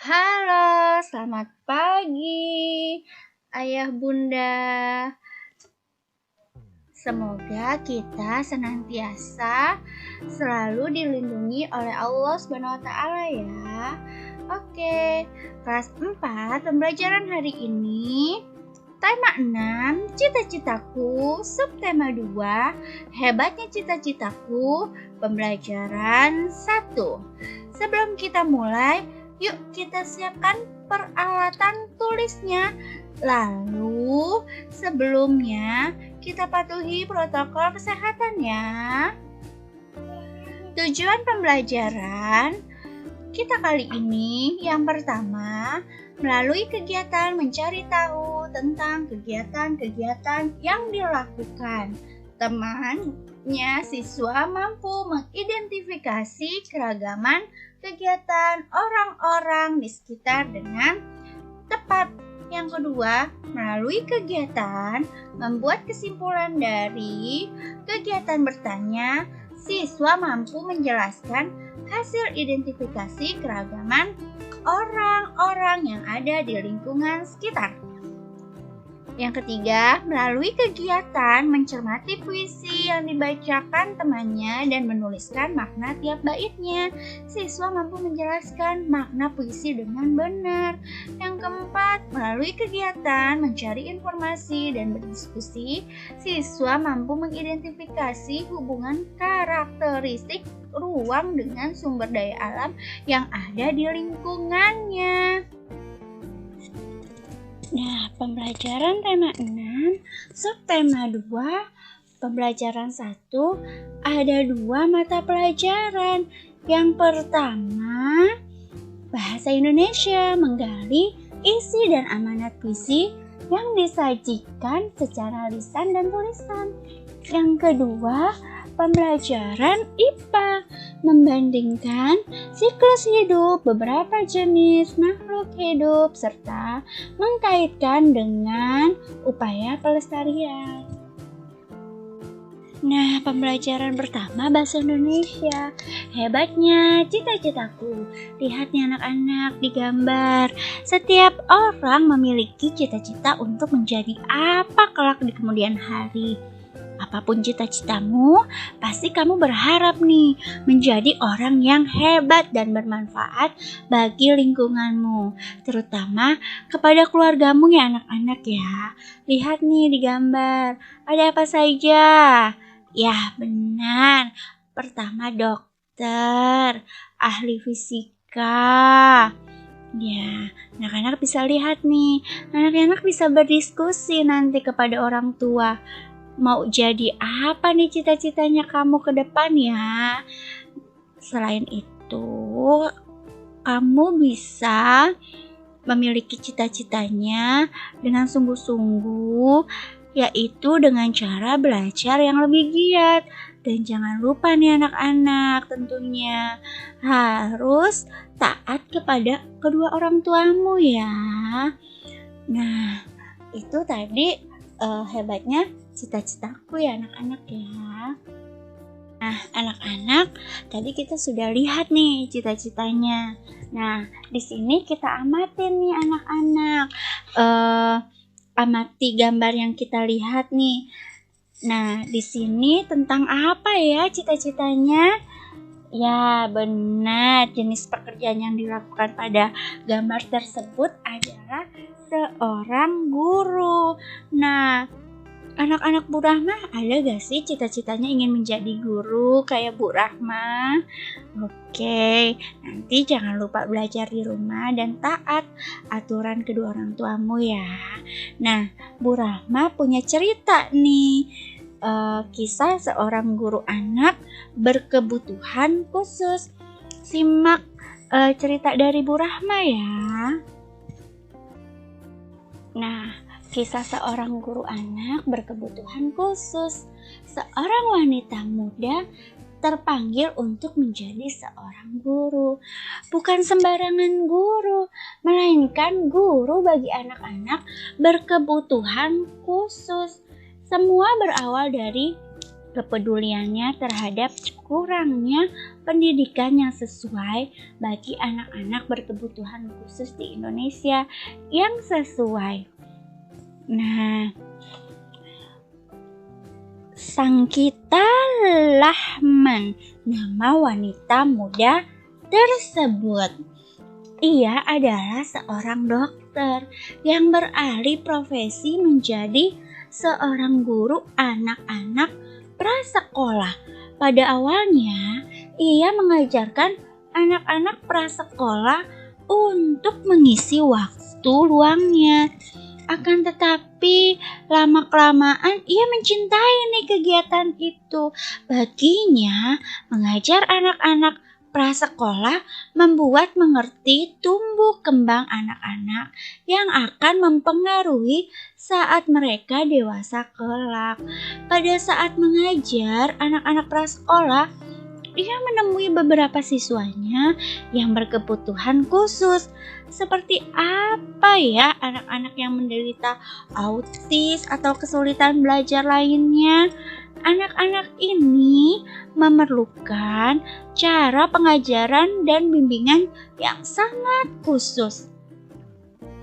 Halo, selamat pagi, Ayah Bunda. Semoga kita senantiasa selalu dilindungi oleh Allah Subhanahu wa Ta'ala ya. Oke, kelas 4 pembelajaran hari ini tema 6, cita-citaku, subtema 2, hebatnya cita-citaku, pembelajaran 1. Sebelum kita mulai, yuk kita siapkan peralatan tulisnya. Lalu sebelumnya kita patuhi protokol kesehatan ya. Tujuan pembelajaran kita kali ini yang pertama, melalui kegiatan mencari tahu tentang kegiatan-kegiatan yang dilakukan. Temannya siswa mampu mengidentifikasi keragaman kegiatan orang-orang di sekitar dengan tepat. Yang kedua, melalui kegiatan membuat kesimpulan dari kegiatan bertanya, siswa mampu menjelaskan hasil identifikasi keragaman orang-orang yang ada di lingkungan sekitar. Yang ketiga, melalui kegiatan mencermati puisi yang dibacakan temannya dan menuliskan makna tiap baitnya. Siswa mampu menjelaskan makna puisi dengan benar. Yang keempat, melalui kegiatan mencari informasi dan berdiskusi, siswa mampu mengidentifikasi hubungan karakteristik ruang dengan sumber daya alam yang ada di lingkungannya. Nah, pembelajaran tema 6, subtema 2, pembelajaran 1, ada 2 mata pelajaran. Yang pertama, bahasa Indonesia, menggali isi dan amanat puisi yang disajikan secara lisan dan tulisan. Yang kedua, pembelajaran IPA, membandingkan siklus hidup beberapa jenis makhluk hidup serta mengkaitkan dengan upaya pelestarian. Nah, pembelajaran pertama bahasa Indonesia. Hebatnya cita-citaku. Lihat nih anak-anak di gambar. Setiap orang memiliki cita-cita untuk menjadi apa kelak di kemudian hari. Apapun cita-citamu, pasti kamu berharap nih menjadi orang yang hebat dan bermanfaat bagi lingkunganmu, terutama kepada keluargamu ya anak-anak ya. Lihat nih di gambar, ada apa saja? Ya benar, pertama dokter, ahli fisika. Ya, anak-anak bisa lihat nih, anak-anak bisa berdiskusi nanti kepada orang tua. Mau jadi apa nih cita-citanya kamu ke depan ya? Selain itu, kamu bisa memiliki cita-citanya dengan sungguh-sungguh, yaitu dengan cara belajar yang lebih giat. Dan jangan lupa nih anak-anak, tentunya harus taat kepada kedua orang tuamu ya. Nah, itu tadi hebatnya cita-citaku ya anak-anak ya. Nah anak-anak, tadi kita sudah lihat nih cita-citanya. Nah di sini kita amatin nih anak-anak, amati gambar yang kita lihat nih. Nah di sini tentang apa ya cita-citanya? Ya benar, jenis pekerjaan yang dilakukan pada gambar tersebut adalah seorang guru. Nah Anak-anak Bu Rahma ada gak sih cita-citanya ingin menjadi guru kayak Bu Rahma? Oke, nanti jangan lupa belajar di rumah dan taat aturan kedua orang tuamu ya. Nah, Bu Rahma punya cerita nih, kisah seorang guru anak berkebutuhan khusus. Simak cerita dari Bu Rahma ya. Nah, kisah seorang guru anak berkebutuhan khusus. Seorang wanita muda terpanggil untuk menjadi seorang guru. Bukan sembarangan guru, melainkan guru bagi anak-anak berkebutuhan khusus. Semua berawal dari kepeduliannya terhadap kurangnya pendidikan yang sesuai bagi anak-anak berkebutuhan khusus di Indonesia yang sesuai. Nah, Sangkita Lahman, nama wanita muda tersebut. Ia adalah seorang dokter yang beralih profesi menjadi seorang guru anak-anak prasekolah. Pada awalnya, ia mengajarkan anak-anak prasekolah untuk mengisi waktu luangnya. Akan tetapi, lama-kelamaan ia mencintai nih kegiatan itu. Baginya, mengajar anak-anak prasekolah membuat mengerti tumbuh kembang anak-anak yang akan mempengaruhi saat mereka dewasa kelak. Pada saat mengajar anak-anak prasekolah, ia menemui beberapa siswanya yang berkebutuhan khusus. Seperti apa ya anak-anak yang menderita autis atau kesulitan belajar lainnya? Anak-anak ini memerlukan cara pengajaran dan bimbingan yang sangat khusus,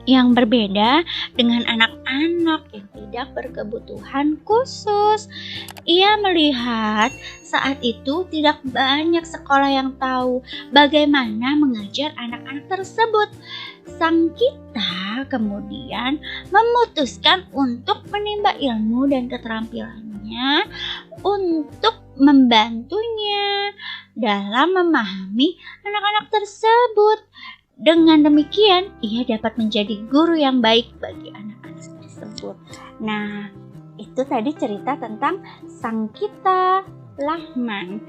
yang berbeda dengan anak-anak yang tidak berkebutuhan khusus. Ia melihat saat itu tidak banyak sekolah yang tahu bagaimana mengajar anak-anak tersebut. Sangkita kemudian memutuskan untuk menimba ilmu dan keterampilannya untuk membantunya dalam memahami anak-anak tersebut. Dengan demikian, ia dapat menjadi guru yang baik bagi anak-anak tersebut. Nah, itu tadi cerita tentang Sangkita Lahman.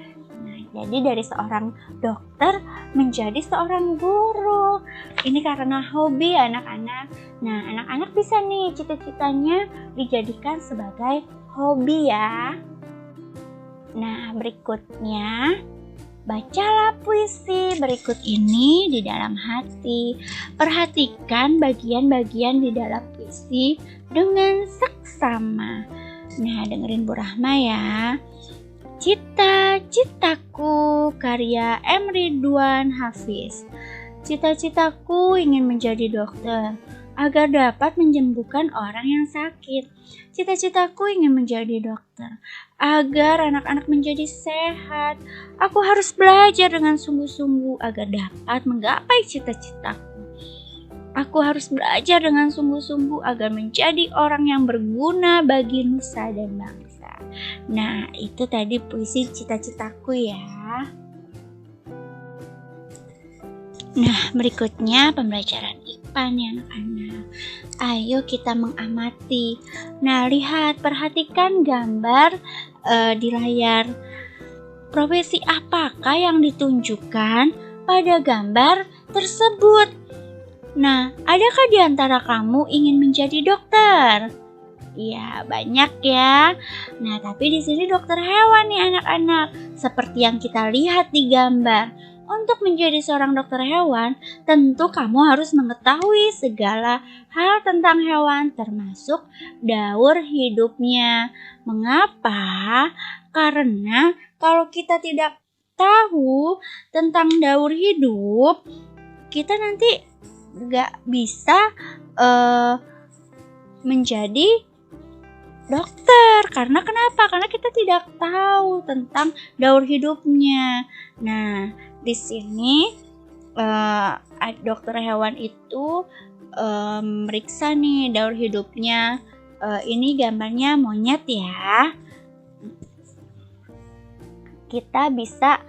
Nah, jadi dari seorang dokter menjadi seorang guru. Ini karena hobi anak-anak. Nah, anak-anak bisa nih cita-citanya dijadikan sebagai hobi ya. Nah, berikutnya, bacalah puisi berikut ini di dalam hati. Perhatikan bagian-bagian di dalam puisi dengan seksama. Nah, dengerin Bu Rahma ya. Cita-citaku, karya M. Ridwan Hafiz. Cita-citaku ingin menjadi dokter agar dapat menyembuhkan orang yang sakit. Cita-citaku ingin menjadi dokter agar anak-anak menjadi sehat. Aku harus belajar dengan sungguh-sungguh agar dapat menggapai cita-citaku. Aku harus belajar dengan sungguh-sungguh agar menjadi orang yang berguna bagi nusa dan bangsa. Nah, itu tadi puisi cita-citaku ya. Nah, berikutnya pembelajaran IPA nih anak-anak. Ayo kita mengamati. Nah, lihat, perhatikan gambar di layar. Profesi apakah yang ditunjukkan pada gambar tersebut? Nah, adakah di antara kamu ingin menjadi dokter? Ya, banyak ya. Nah, tapi di sini dokter hewan nih anak-anak. Seperti yang kita lihat di gambar. Untuk menjadi seorang dokter hewan, tentu kamu harus mengetahui segala hal tentang hewan, termasuk daur hidupnya. Mengapa? Karena kalau kita tidak tahu tentang daur hidup, kita nanti gak bisa menjadi dokter. Karena kenapa? Karena kita tidak tahu tentang daur hidupnya. Nah, di sini dokter hewan itu meriksa nih daur hidupnya Ini gambarnya monyet ya. Kita bisa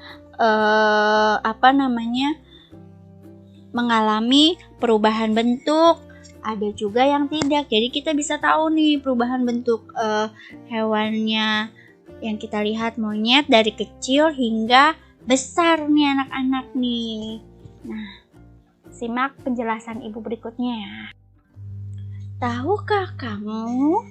mengalami perubahan bentuk. Ada juga yang tidak. Jadi kita bisa tahu nih perubahan bentuk hewannya yang kita lihat monyet dari kecil hingga besar nih anak-anak nih. Nah, simak penjelasan ibu berikutnya ya. Tahukah kamu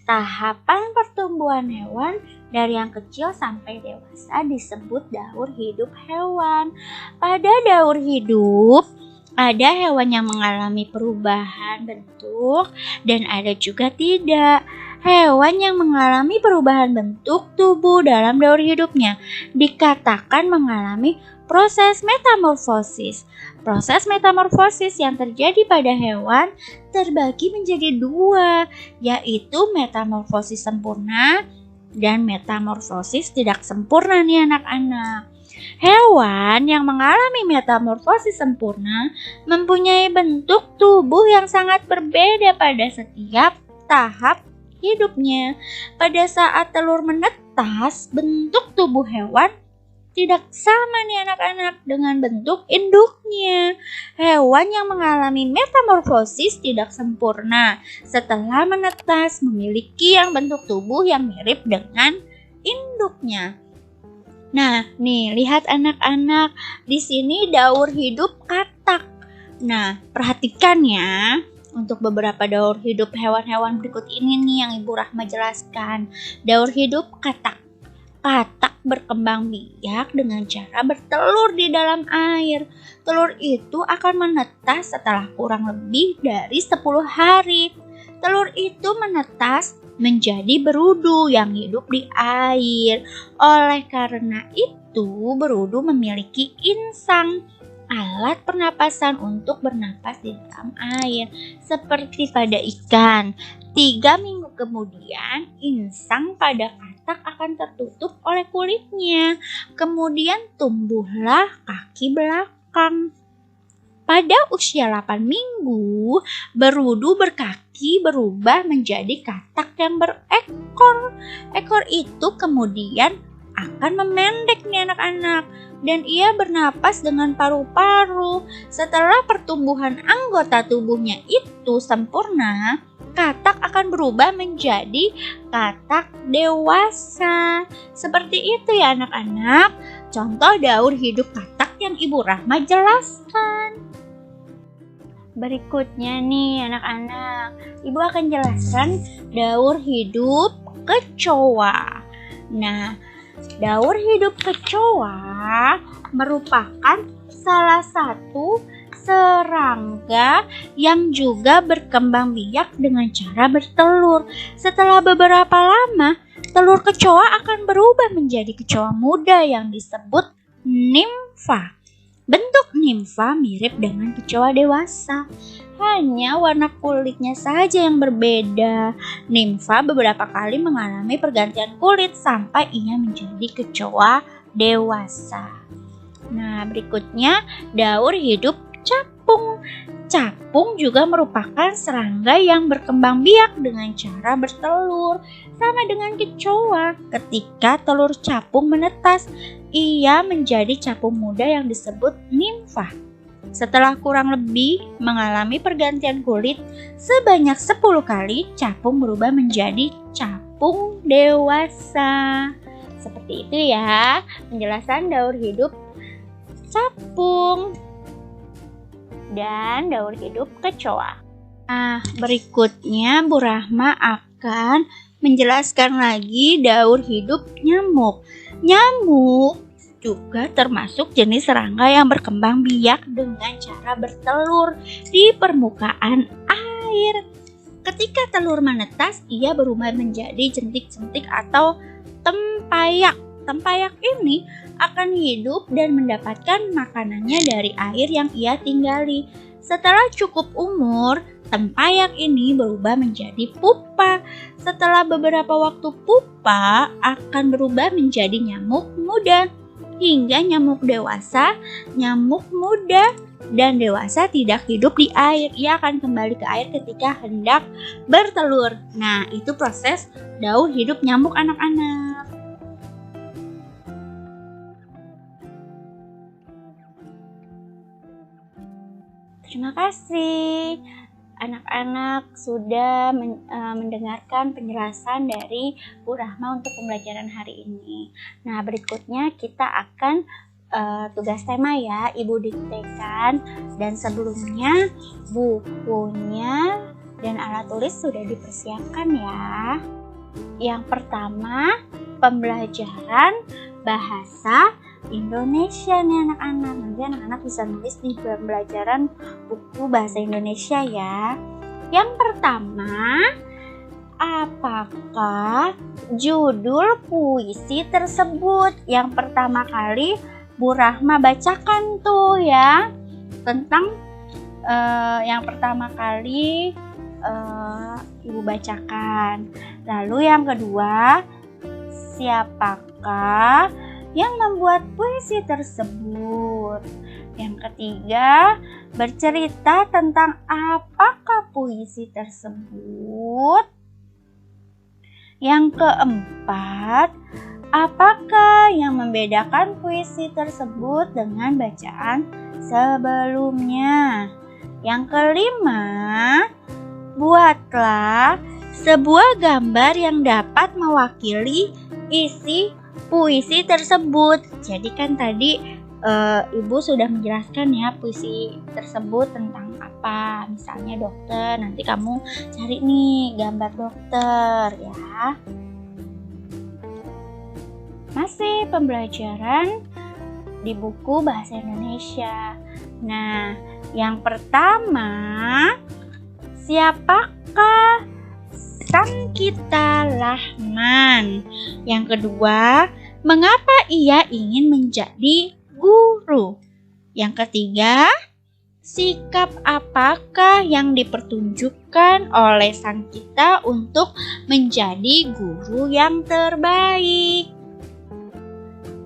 tahapan pertumbuhan hewan dari yang kecil sampai dewasa disebut daur hidup hewan. Pada daur hidup ada hewan yang mengalami perubahan bentuk dan ada juga tidak. Hewan yang mengalami perubahan bentuk tubuh dalam daur hidupnya dikatakan mengalami proses metamorfosis. Proses metamorfosis yang terjadi pada hewan terbagi menjadi dua, yaitu metamorfosis sempurna dan metamorfosis tidak sempurna nih anak-anak. Hewan yang mengalami metamorfosis sempurna mempunyai bentuk tubuh yang sangat berbeda pada setiap tahap hidupnya. Pada saat telur menetas, bentuk tubuh hewan tidak sama nih anak-anak dengan bentuk induknya. Hewan yang mengalami metamorfosis tidak sempurna setelah menetas memiliki yang bentuk tubuh yang mirip dengan induknya. Nah, nih lihat anak-anak, di sini daur hidup katak. Nah, perhatikan ya. Untuk beberapa daur hidup hewan-hewan berikut ini nih yang Ibu Rahma jelaskan. Daur hidup katak. Katak berkembang biak dengan cara bertelur di dalam air. Telur itu akan menetas setelah kurang lebih dari 10 hari. Telur itu menetas menjadi berudu yang hidup di air. Oleh karena itu, berudu memiliki insang, alat pernapasan untuk bernapas di dalam air, seperti pada ikan. 3 minggu kemudian, insang pada katak akan tertutup oleh kulitnya. Kemudian tumbuhlah kaki belakang. Pada usia 8 minggu, berudu berkaki berubah menjadi katak yang berekor. Ekor itu kemudian akan memendek nih anak-anak, dan ia bernapas dengan paru-paru. Setelah pertumbuhan anggota tubuhnya itu sempurna, katak akan berubah menjadi katak dewasa. Seperti itu ya anak-anak, contoh daur hidup katak yang Ibu Rahma jelaskan. Berikutnya nih anak-anak, Ibu akan jelaskan daur hidup kecoa. Nah, daur hidup kecoa merupakan salah satu serangga yang juga berkembang biak dengan cara bertelur. Setelah beberapa lama, telur kecoa akan berubah menjadi kecoa muda yang disebut nimfa. Bentuk nimfa mirip dengan kecoa dewasa, hanya warna kulitnya saja yang berbeda. Nimfa beberapa kali mengalami pergantian kulit sampai ia menjadi kecoa dewasa. Nah, berikutnya daur hidup capung. Capung juga merupakan serangga yang berkembang biak dengan cara bertelur. Sama dengan kecoa, ketika telur capung menetas, ia menjadi capung muda yang disebut nimfa. Setelah kurang lebih mengalami pergantian kulit sebanyak 10 kali, capung berubah menjadi capung dewasa. Seperti itu ya penjelasan daur hidup capung dan daur hidup kecoa. Nah, berikutnya Bu Rahma akan menjelaskan lagi daur hidup nyamuk. Nyamuk juga termasuk jenis serangga yang berkembang biak dengan cara bertelur di permukaan air. Ketika telur menetas, ia berubah menjadi jentik-jentik atau tempayak. Tempayak ini akan hidup dan mendapatkan makanannya dari air yang ia tinggali. Setelah cukup umur, tempayak ini berubah menjadi pupa. Setelah beberapa waktu, pupa akan berubah menjadi nyamuk muda. Hingga nyamuk dewasa, nyamuk muda, dan dewasa tidak hidup di air. Ia akan kembali ke air ketika hendak bertelur. Nah, itu proses daur hidup nyamuk anak-anak. Terima kasih anak-anak sudah mendengarkan penjelasan dari Bu Rahma untuk pembelajaran hari ini. Nah, berikutnya kita akan tugas tema ya, Ibu diktekan, dan sebelumnya bukunya dan alat tulis sudah dipersiapkan ya. Yang pertama, pembelajaran bahasa Indonesia nih anak-anak. Nanti anak-anak bisa nulis di pembelajaran buku bahasa Indonesia ya. Yang pertama, apakah judul puisi tersebut? Yang pertama kali Bu Rahma bacakan tuh ya, tentang yang pertama kali Ibu bacakan. Lalu yang kedua, siapakah yang membuat puisi tersebut? Yang ketiga, bercerita tentang apakah puisi tersebut? Yang keempat, apakah yang membedakan puisi tersebut dengan bacaan sebelumnya? Yang kelima, buatlah sebuah gambar yang dapat mewakili isi puisi tersebut. Jadi kan tadi Ibu sudah menjelaskan ya puisi tersebut tentang apa. Misalnya dokter, nanti kamu cari nih gambar dokter ya. Masih pembelajaran di buku bahasa Indonesia. Nah, yang pertama, siapakah Sangkita Rahman? Yang kedua, mengapa ia ingin menjadi guru? Yang ketiga, sikap apakah yang dipertunjukkan oleh Sangkita untuk menjadi guru yang terbaik?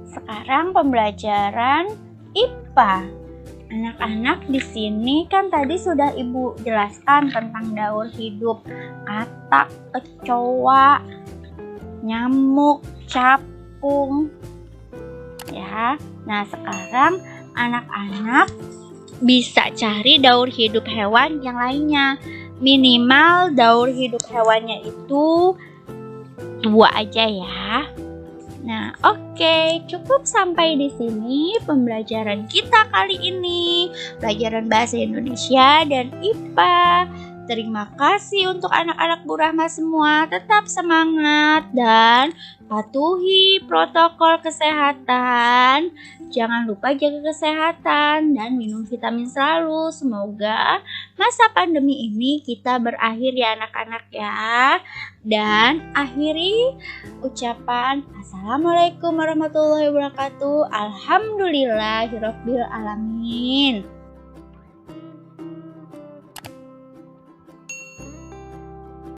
Sekarang pembelajaran IPA. Anak-anak di sini kan tadi sudah Ibu jelaskan tentang daur hidup, katak, kecoa, nyamuk, capung. Ya. Nah, sekarang anak-anak bisa cari daur hidup hewan yang lainnya. Minimal daur hidup hewannya itu 2 aja ya. Nah, oke, cukup sampai di sini pembelajaran kita kali ini. Pelajaran bahasa Indonesia dan IPA. Terima kasih untuk anak-anak Bu Rahma semua. Tetap semangat dan patuhi protokol kesehatan. Jangan lupa jaga kesehatan dan minum vitamin selalu. Semoga masa pandemi ini kita berakhir ya anak-anak ya. Dan akhiri ucapan Assalamualaikum warahmatullahi wabarakatuh. Alhamdulillahirabbil alamin.